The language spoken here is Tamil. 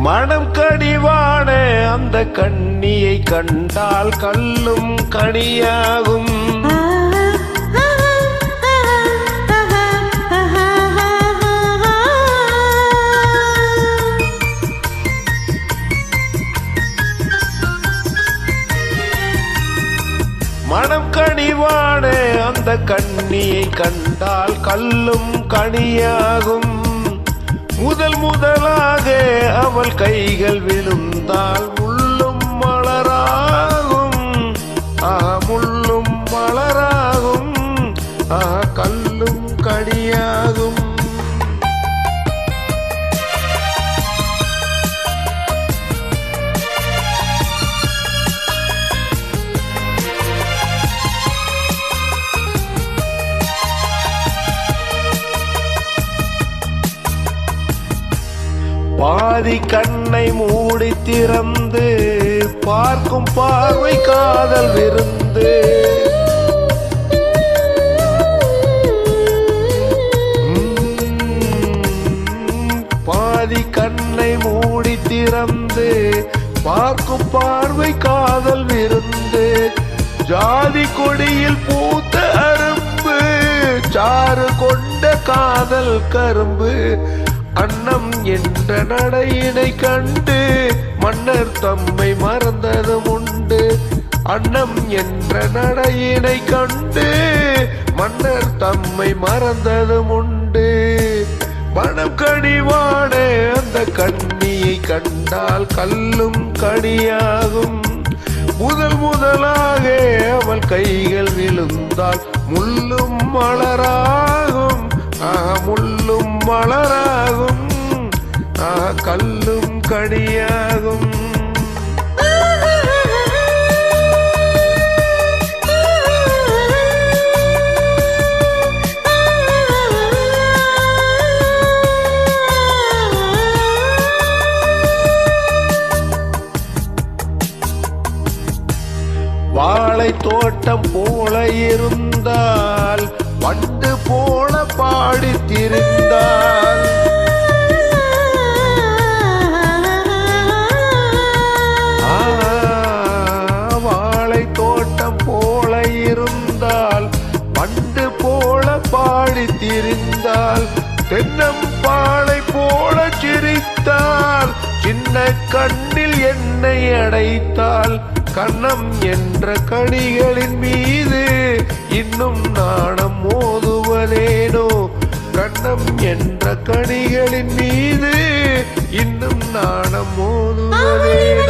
மனம் கனிவான அந்த கண்ணியை கண்டால் கல்லும் கனியாகும். மனம் கனிவான அந்த கண்ணியை கண்டால் கல்லும் கனியாகும். முதலாக அவள் கைகள் விழுந்தால் முள்ளும் மலராகும். முள்ளும் மலராகும். கல்லும் கனியாகும். பாதி கண்ணை மூடி திறந்து பார்க்கும் பார்வை காதல் விருந்து. பாதி கண்ணை மூடி திறந்து பார்க்கும் பார்வை காதல் விருந்து. ஜாதி கொடியில் பூத்த அரும்பு சாறு கொண்ட காதல் கரும்பு. அன்னம் என்ற நடையினை கண்டு மன்னர் தம்மை மறந்ததும் உண்டு. அன்னம் என்ற நடையினை கண்டு மன்னர் தம்மை மறந்ததும் உண்டு. மனம் கனிவான அந்த கண்ணியை கண்டால் கல்லும் கனியாகும். முதலாக அவள் கைகள் விழுந்தால் முள்ளும் மலராகும். முள்ளும் மலராகும். கல்லும் கனியாகும். வாழை தோட்டம் போல இருந்தால் வண்டு போல பாடி திரிந்தால். வாழை தோட்டம் போல இருந்தால் வண்டு போல பாடி திரிந்தால். தென்னம்பாளை போல சிரித்தால் சின்ன கண்ணில் என்னை அடைத்தால். கண்ணம் என்ற கனிகளின் மீது இன்னும் நாணம் மோதுவதேனோ. கண்ணம் என்ற கனிகளின் மீது இன்னும் நாணம் மோதுவதேனோ.